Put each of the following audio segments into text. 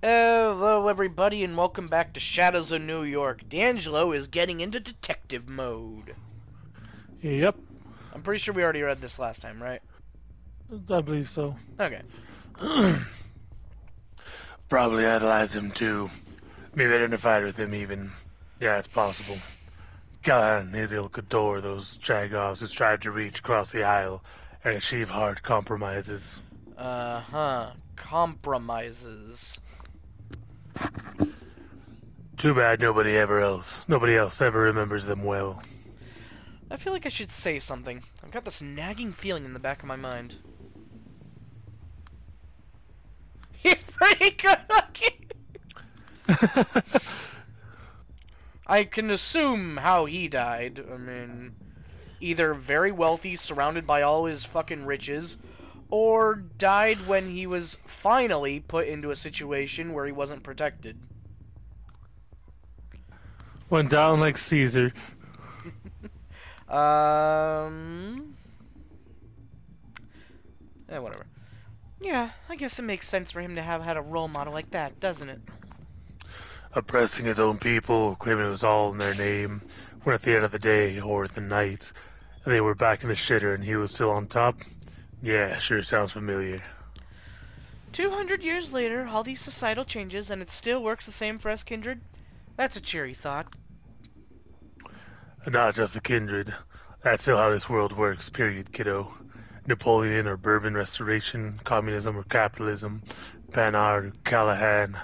Hello, everybody, and welcome back to Shadows of New York. D'Angelo is getting into detective mode. Yep, I'm pretty sure we already read this last time, right? I believe so. Okay. Probably idolized him too. Maybe identified with him even. Yeah, it's possible. Callahan and his ilk adore those jagoffs who strive to reach across the aisle and achieve hard compromises. Compromises. Too bad nobody else ever remembers them well. I feel like I should say something. I've got this nagging feeling in the back of my mind. He's pretty good looking! I can assume how he died. I mean, either very wealthy, surrounded by all his fucking riches, or died when he was finally put into a situation where he wasn't protected. Went down like Caesar. Whatever. Yeah, I guess it makes sense for him to have had a role model like that, doesn't it? Oppressing his own people, claiming it was all in their name, when at the end of the day, or the night, they were back in the shitter and he was still on top. Yeah, sure sounds familiar. 200 years later, all these societal changes, and it still works the same for us, kindred? That's a cheery thought. And not just the kindred. That's still how this world works, period, kiddo. Napoleon or Bourbon Restoration, communism or capitalism, Panhard or Callahan.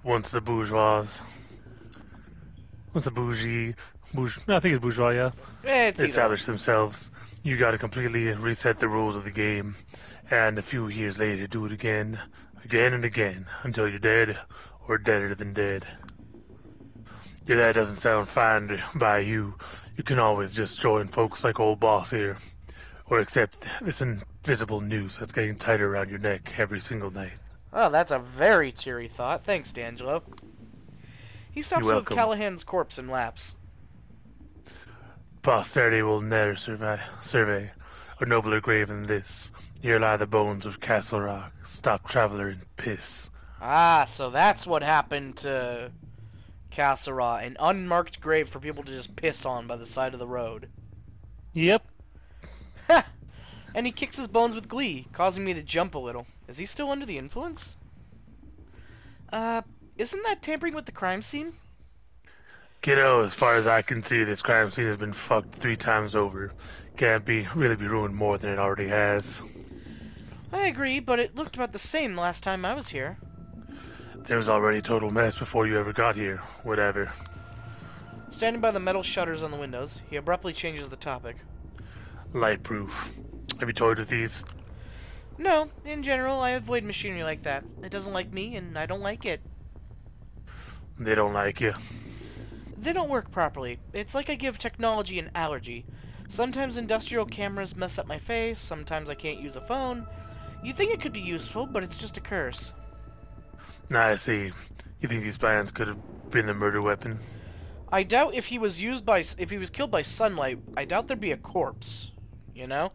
Once the bourgeois, I think it's bourgeois, yeah, It's either established themselves, you gotta completely reset the rules of the game, and a few years later do it again and again, until you're dead, or deader than dead. If that doesn't sound fine by you, you can always just join folks like old boss here, or accept this invisible noose that's getting tighter around your neck every single night. Well, that's a very cheery thought. Thanks, D'Angelo. He stops You're with welcome. Callahan's corpse and laughs. Posterity will never survey a nobler grave than this. Here lie the bones of Castle Rock, stop traveler and piss. Ah, so that's what happened to Kaiser, an unmarked grave for people to just piss on by the side of the road. Yep. Ha! And he kicks his bones with glee, causing me to jump a little. Is he still under the influence? Isn't that tampering with the crime scene? Kiddo, as far as I can see, this crime scene has been fucked 3 times over. Can't really be ruined more than it already has. I agree, but it looked about the same the last time I was here. There was already a total mess before you ever got here. Whatever. Standing by the metal shutters on the windows, he abruptly changes the topic. Lightproof. Have you toyed with these? No, in general, I avoid machinery like that. It doesn't like me, and I don't like it. They don't like you. They don't work properly. It's like I give technology an allergy. Sometimes industrial cameras mess up my face, sometimes I can't use a phone. You think it could be useful, but it's just a curse. I see. You think these plans could have been the murder weapon? I doubt if he was killed by sunlight, I doubt there'd be a corpse. You know?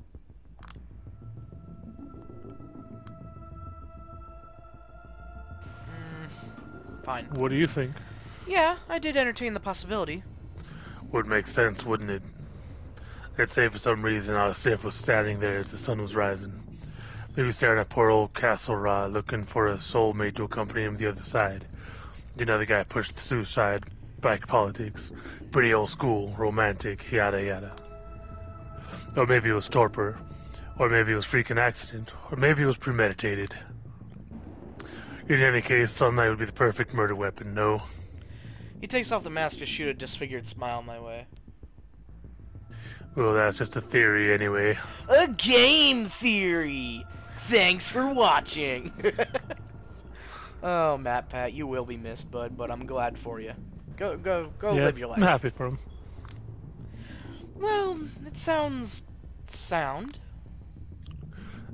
Fine. What do you think? Yeah, I did entertain the possibility. Would make sense, wouldn't it? Let's say for some reason our Sif was standing there as the sun was rising. Maybe staring at poor old Castle Ra, looking for a soulmate to accompany him to the other side. You know, the guy pushed the suicide, back politics, pretty old school, romantic, yada yada. Or maybe it was torpor, or maybe it was freaking accident, or maybe it was premeditated. In any case, sunlight would be the perfect murder weapon, no? He takes off the mask to shoot a disfigured smile my way. Well, that's just a theory anyway. A game theory! Thanks for watching! Oh, Matt Pat, you will be missed, bud, but I'm glad for you. Go Yeah, live your life. I'm happy for him. Well, it sounds sound.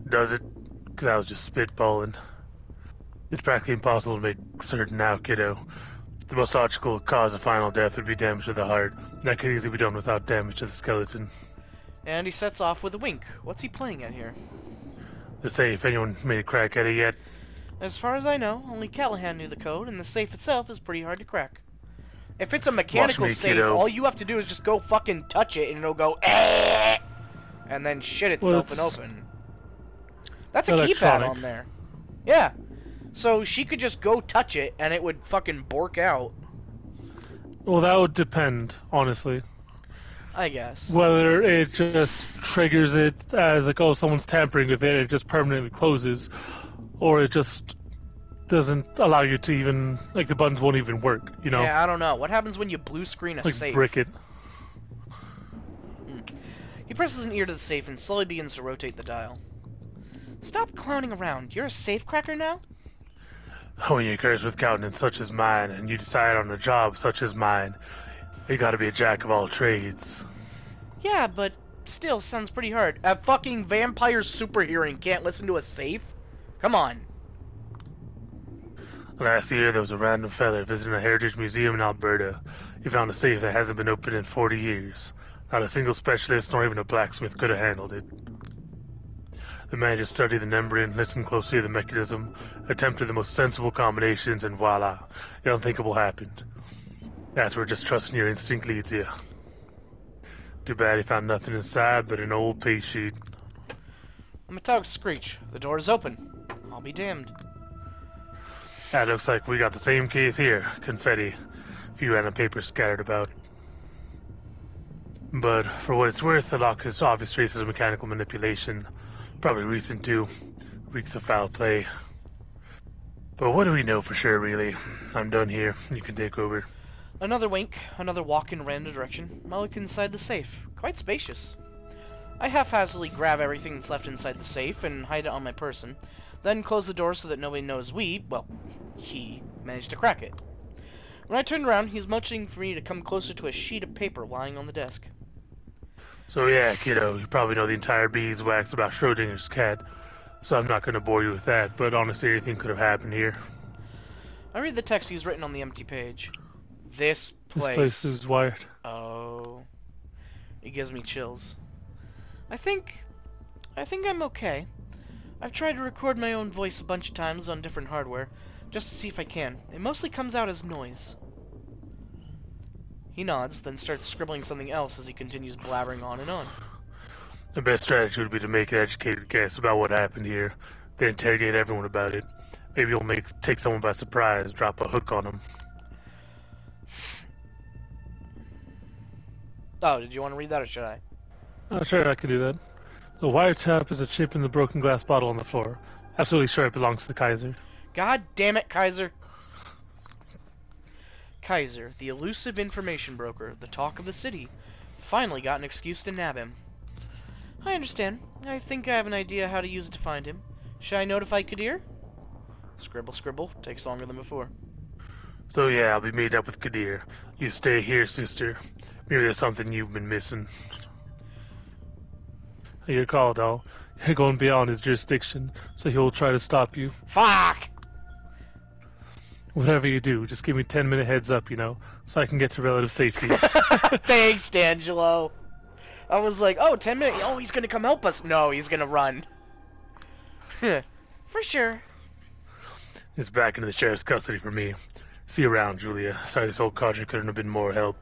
Does it? Because I was just spitballing. It's practically impossible to make certain now, kiddo. The most logical cause of final death would be damage to the heart. That could easily be done without damage to the skeleton. And he sets off with a wink. What's he playing at here? To say if anyone made a crack at it yet. As far as I know, only Callahan knew the code, and the safe itself is pretty hard to crack. If it's a Watch mechanical me, safe, kiddo. all you have to do is just go fucking touch it, and it'll go eh, and then shit itself and open. That's a keypad electronic. on there. Yeah. So she could just go touch it, and it would fucking bork out. Well, that would depend, honestly. I guess. Whether it just triggers it as like, oh, someone's tampering with it, it just permanently closes, or it just doesn't allow you to even, like, the buttons won't even work, you know? Yeah, I don't know. What happens when you blue screen a Like, safe? brick it. He presses an ear to the safe and slowly begins to rotate the dial. Stop clowning around. You're a safe cracker now? When you curse with countenance such as mine, and you decide on a job such as mine, you gotta be a jack of all trades. Yeah, but still sounds pretty hard. A fucking vampire super hearing can't listen to a safe? Come on. Last year, there was a random fella visiting a heritage museum in Alberta. He found a safe that hasn't been opened in 40 years. Not a single specialist, nor even a blacksmith, could have handled it. The man just studied the membrane, listened closely to the mechanism, attempted the most sensible combinations, and voila, the unthinkable happened. That's where just trusting your instinct leads you. Too bad he found nothing inside but an old pay sheet. A metallic screech. The door is open. I'll be damned. That looks like we got the same case here. Confetti. A few random papers scattered about. But for what it's worth, the lock has obvious traces of mechanical manipulation. Probably recent too. Reeks of foul play. But what do we know for sure, really? I'm done here. You can take over. Another wink, another walk in a random direction. I look inside the safe. Quite spacious. I haphazardly grab everything that's left inside the safe and hide it on my person, then close the door so that nobody knows he managed to crack it. When I turned around, he's motioning for me to come closer to a sheet of paper lying on the desk. So yeah, kiddo, you probably know the entire beeswax about Schrodinger's cat, so I'm not going to bore you with that, but honestly, anything could have happened here. I read the text he's written on the empty page. This This place. place is wired. Oh. It gives me chills. I think I'm okay. I've tried to record my own voice a bunch of times on different hardware, just to see if I can. It mostly comes out as noise. He nods, then starts scribbling something else as he continues blabbering on and on. The best strategy would be to make an educated guess about what happened here, then interrogate everyone about it. Maybe you'll take someone by surprise, drop a hook on them. Oh, did you want to read that or should I? Sure, I can do that. The wiretap is a chip in the broken glass bottle on the floor. Absolutely sure it belongs to the Kaiser. God damn it, Kaiser. Kaiser, the elusive information broker, the talk of the city, finally got an excuse to nab him. I understand. I think I have an idea how to use it to find him. Should I notify Kadir? Scribble, scribble. Takes longer than before. So yeah, I'll be meeting up with Kadir. You stay here, sister. Maybe there's something you've been missing. Your call, doll. You're going beyond his jurisdiction, so he'll try to stop you. Fuck! Whatever you do, just give me 10-minute heads up, you know, so I can get to relative safety. Thanks, D'Angelo. I was like, oh, 10 minutes. Oh, he's gonna come help us. No, he's gonna run. For sure. It's back into the sheriff's custody for me. See you around, Julia. Sorry this old codger couldn't have been more help.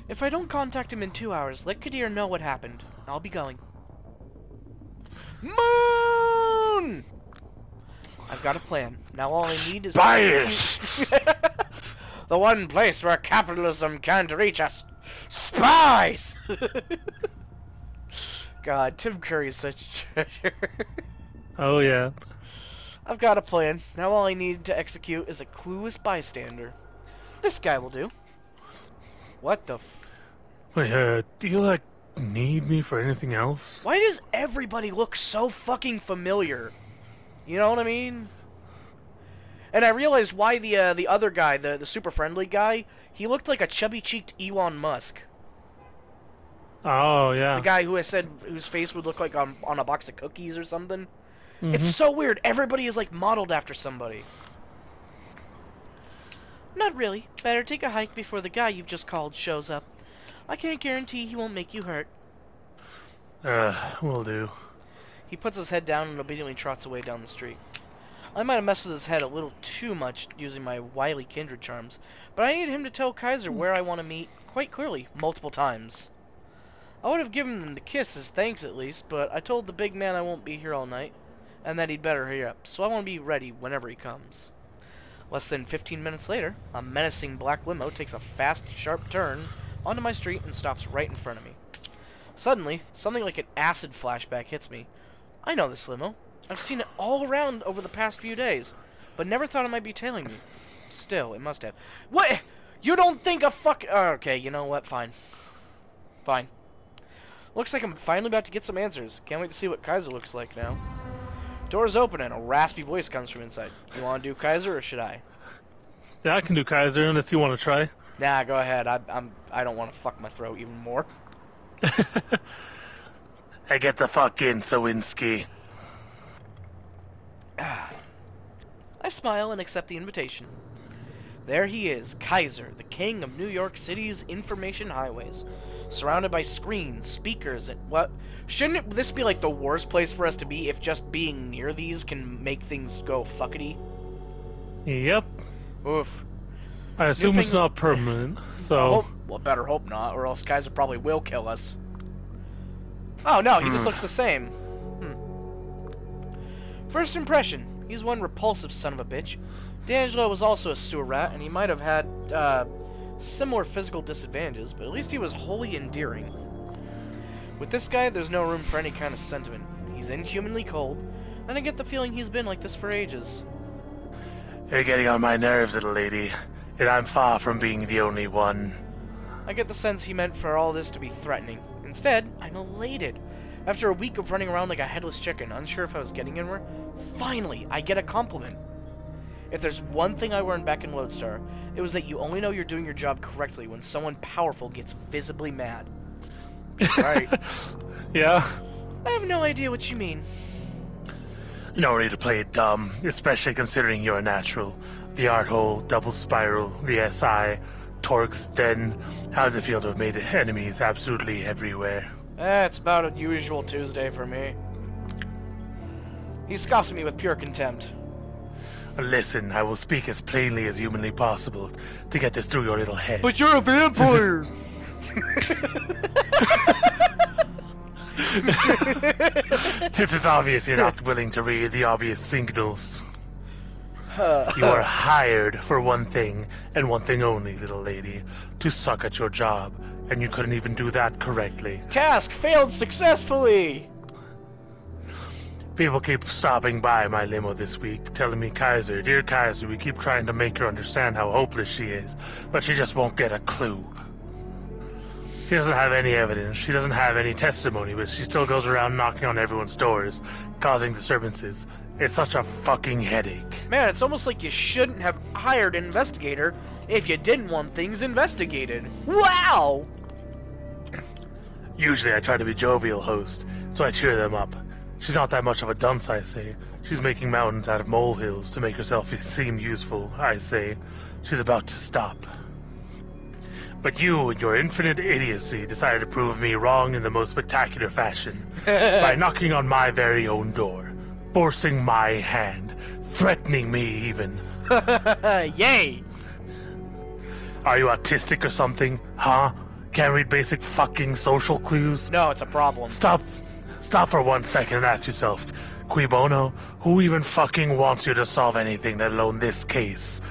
If I don't contact him in 2 hours, let Kadir know what happened. I'll be going. Moon! I've got a plan. Now all I need is... Bias! The one place where capitalism can't reach us. Spies! God, Tim Curry is such a treasure. Oh, yeah. I've got a plan. Now all I need to execute is a clueless bystander. This guy will do. What the Wait, do you, like, need me for anything else? Why does everybody look so fucking familiar? You know what I mean? And I realized why the other guy, the super friendly guy, he looked like a chubby-cheeked Elon Musk. Oh, yeah. The guy who has said whose face would look like on a box of cookies or something. Mhm. It's so weird. Everybody is like modeled after somebody. Not really. Better take a hike before the guy you've just called shows up. I can't guarantee he won't make you hurt. Will do. He puts his head down and obediently trots away down the street. I might have messed with his head a little too much using my wily kindred charms, but I needed him to tell Kaiser where I want to meet quite clearly, multiple times. I would have given him the kiss as thanks at least, but I told the big man I won't be here all night, and that he'd better hurry up, so I want to be ready whenever he comes. Less than 15 minutes later, a menacing black limo takes a fast, sharp turn onto my street and stops right in front of me. Suddenly, something like an acid flashback hits me. I know this limo. I've seen it all around over the past few days, but never thought it might be tailing me. Still, it must have. What? You don't think a fuck... okay, you know what? Fine. Fine. Looks like I'm finally about to get some answers. Can't wait to see what Kaiser looks like now. Doors open and a raspy voice comes from inside. You want to do Kaiser or should I? Yeah, I can do Kaiser unless you want to try. Nah, go ahead. I don't want to fuck my throat even more. I get the fuck in, Sawinski. I smile and accept the invitation. There he is, Kaiser, the king of New York City's information highways. Surrounded by screens, speakers, and what? Shouldn't this be like the worst place for us to be if just being near these can make things go fuckety? Yep. Oof. I assume it's not permanent, so... Well, better hope not, or else Kaiser probably will kill us. Oh, no, he just looks the same. First impression, he's one repulsive son of a bitch. D'Angelo was also a sewer rat, and he might have had, similar physical disadvantages, but at least he was wholly endearing. With this guy, there's no room for any kind of sentiment. He's inhumanly cold, and I get the feeling he's been like this for ages. You're getting on my nerves, little lady, and I'm far from being the only one. I get the sense he meant for all this to be threatening. Instead, I'm elated. After a week of running around like a headless chicken, unsure if I was getting anywhere, finally, I get a compliment. If there's one thing I learned back in Lodestar, it was that you only know you're doing your job correctly when someone powerful gets visibly mad. Right. Yeah. I have no idea what you mean. No need to play it dumb, especially considering you're a natural. The art hole, double spiral, the SI, Torx, Den. How does it feel to have made enemies absolutely everywhere? It's about a usual Tuesday for me. He scoffs at me with pure contempt. Listen, I will speak as plainly as humanly possible to get this through your little head. But you're a vampire! Since it's obvious you're not willing to read the obvious signals. You are hired for one thing, and one thing only, little lady. To suck at your job, and you couldn't even do that correctly. Task failed successfully! People keep stopping by my limo this week, telling me, Kaiser, dear Kaiser, we keep trying to make her understand how hopeless she is, but she just won't get a clue. She doesn't have any evidence, she doesn't have any testimony, but she still goes around knocking on everyone's doors, causing disturbances. It's such a fucking headache. Man, it's almost like you shouldn't have hired an investigator if you didn't want things investigated. Wow! Usually I try to be jovial host, so I cheer them up. She's not that much of a dunce, I say. She's making mountains out of molehills to make herself seem useful, I say. She's about to stop. But you, in your infinite idiocy, decided to prove me wrong in the most spectacular fashion. By knocking on my very own door. Forcing my hand. Threatening me, even. Yay! Are you autistic or something? Huh? Can't read basic fucking social clues? No, it's a problem. Stop for 1 second and ask yourself, Cui bono? Who even fucking wants you to solve anything, let alone this case?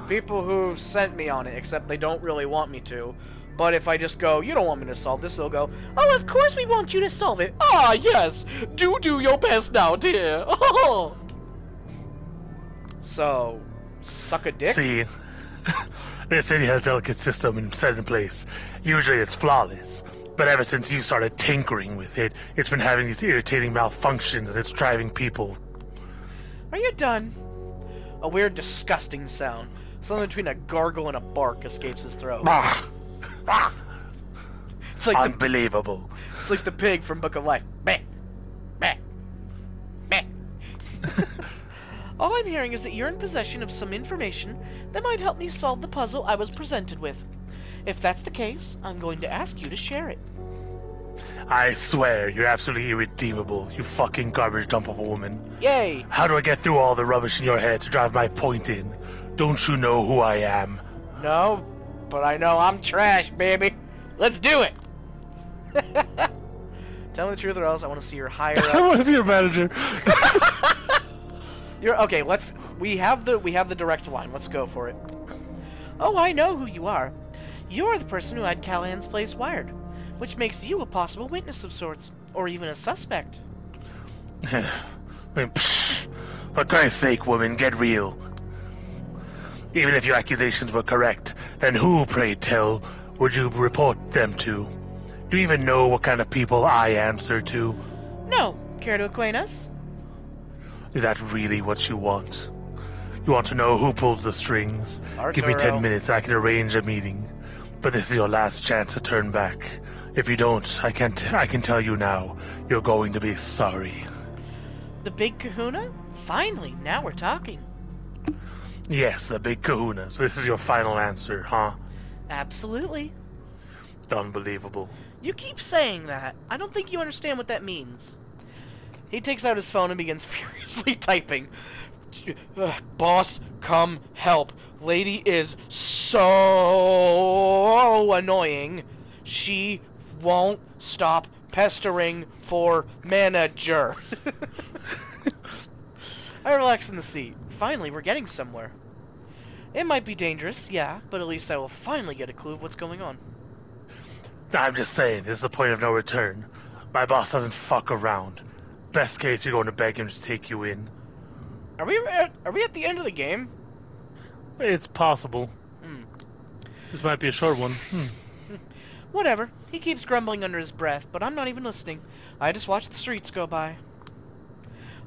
People who sent me on it, except they don't really want me to. But if I just go, you don't want me to solve this, they'll go, oh, of course we want you to solve it. Ah, yes, do your best now, dear. Oh. So, suck a dick? See, this city has a delicate system set in place. Usually it's flawless. But ever since you started tinkering with it, it's been having these irritating malfunctions and it's driving people. Are you done? A weird, disgusting sound. Something between a gargle and a bark escapes his throat. Ah, Ah! It's like unbelievable. It's like the pig from Book of Life. Meh. Meh. Meh. All I'm hearing is that you're in possession of some information that might help me solve the puzzle I was presented with. If that's the case, I'm going to ask you to share it. I swear, you're absolutely irredeemable, you fucking garbage dump of a woman. Yay! How do I get through all the rubbish in your head to drive my point in? Don't you know who I am? No, but I know I'm trash, baby. Let's do it! Tell me the truth or else I want to see your higher I want to ups. see your manager. Okay, we have the direct line. Let's go for it. Oh, I know who you are. You're the person who had Callahan's place wired, which makes you a possible witness of sorts, or even a suspect. I mean, psh, for Christ's sake, woman, get real. Even if your accusations were correct, then who, pray tell, would you report them to? Do you even know what kind of people I answer to? No, care to acquaint us? Is that really what you want? You want to know who pulls the strings? Give me 10 minutes, I can arrange a meeting. But this is your last chance to turn back. If you don't, I can tell you now, you're going to be sorry. The Big Kahuna? Finally, now we're talking. Yes, the big kahuna. So this is your final answer, huh? Absolutely. Unbelievable. You keep saying that. I don't think you understand what that means. He takes out his phone and begins furiously typing. Boss, come help. Lady is so annoying. She won't stop pestering for manager. I relax in the seat. Finally, we're getting somewhere. It might be dangerous, yeah, but at least I will finally get a clue of what's going on. I'm just saying, this is the point of no return. My boss doesn't fuck around. Best case, you're going to beg him to take you in. Are we at the end of the game? It's possible. This might be a short one. Whatever. He keeps grumbling under his breath, but I'm not even listening. I just watch the streets go by.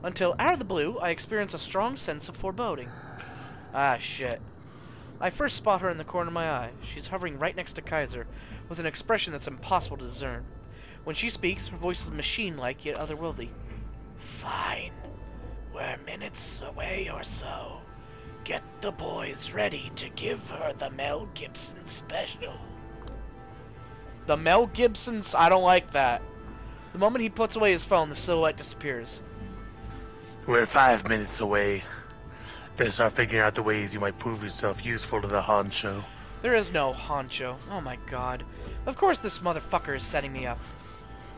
Until, out of the blue, I experience a strong sense of foreboding. Ah, shit. I first spot her in the corner of my eye. She's hovering right next to Kaiser, with an expression that's impossible to discern. When she speaks, her voice is machine-like, yet otherworldly. Fine. We're minutes away or so. Get the boys ready to give her the Mel Gibson special. The Mel Gibson's? I don't like that. The moment he puts away his phone, the silhouette disappears. We're 5 minutes away. Better start figuring out the ways you might prove yourself useful to the honcho. There is no honcho. Oh my god. Of course this motherfucker is setting me up.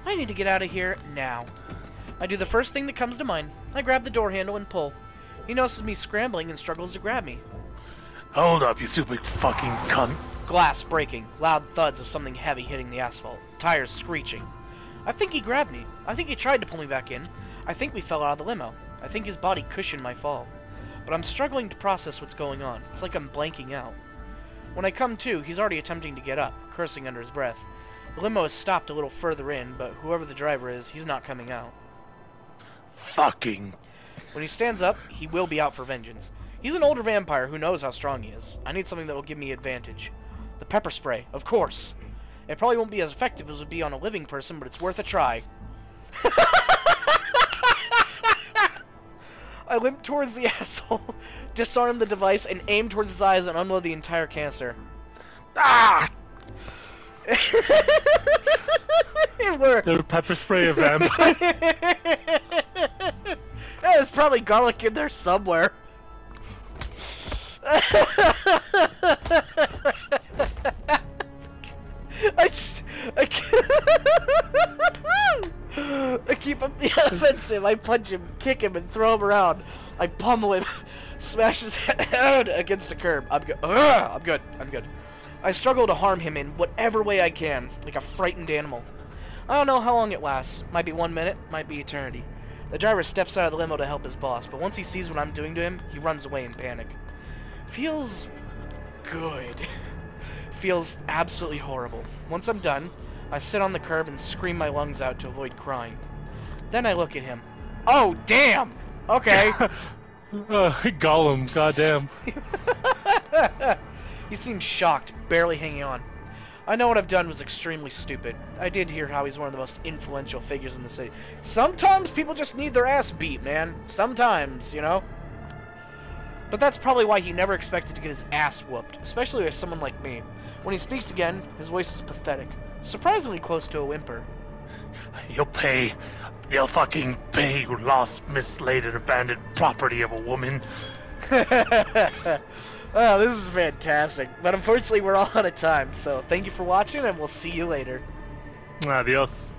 I need to get out of here now. I do the first thing that comes to mind. I grab the door handle and pull. He notices me scrambling and struggles to grab me. Hold up, you stupid fucking cunt. Glass breaking. Loud thuds of something heavy hitting the asphalt. Tires screeching. I think he grabbed me. I think he tried to pull me back in. I think we fell out of the limo. I think his body cushioned my fall. But I'm struggling to process what's going on. It's like I'm blanking out. When I come to, he's already attempting to get up, cursing under his breath. The limo has stopped a little further in, but whoever the driver is, he's not coming out. Fucking. When he stands up, he will be out for vengeance. He's an older vampire who knows how strong he is. I need something that will give me advantage. The pepper spray, of course. It probably won't be as effective as it would be on a living person, but it's worth a try. I limp towards the asshole, disarm the device, and aim towards his eyes and unload the entire canister. Ah! It worked. There's pepper spray of vampire. There's probably garlic in there somewhere. I keep him the offensive. I punch him, kick him, and throw him around. I pummel him, smash his head against a curb. I'm good. I'm good. I'm good. I struggle to harm him in whatever way I can, like a frightened animal. I don't know how long it lasts. Might be 1 minute, might be eternity. The driver steps out of the limo to help his boss, but once he sees what I'm doing to him, he runs away in panic. Feels good. Feels absolutely horrible. Once I'm done, I sit on the curb and scream my lungs out to avoid crying. Then I look at him. Oh, damn! Okay. Gollum, goddamn. He seems shocked, barely hanging on. I know what I've done was extremely stupid. I did hear how he's one of the most influential figures in the city. Sometimes people just need their ass beat, man. Sometimes, you know? But that's probably why he never expected to get his ass whooped, especially with someone like me. When he speaks again, his voice is pathetic, surprisingly close to a whimper. You'll pay. You'll fucking pay, you lost, mislaid, and abandoned property of a woman. Oh, this is fantastic. But unfortunately, we're all out of time. So thank you for watching, and we'll see you later. Adios.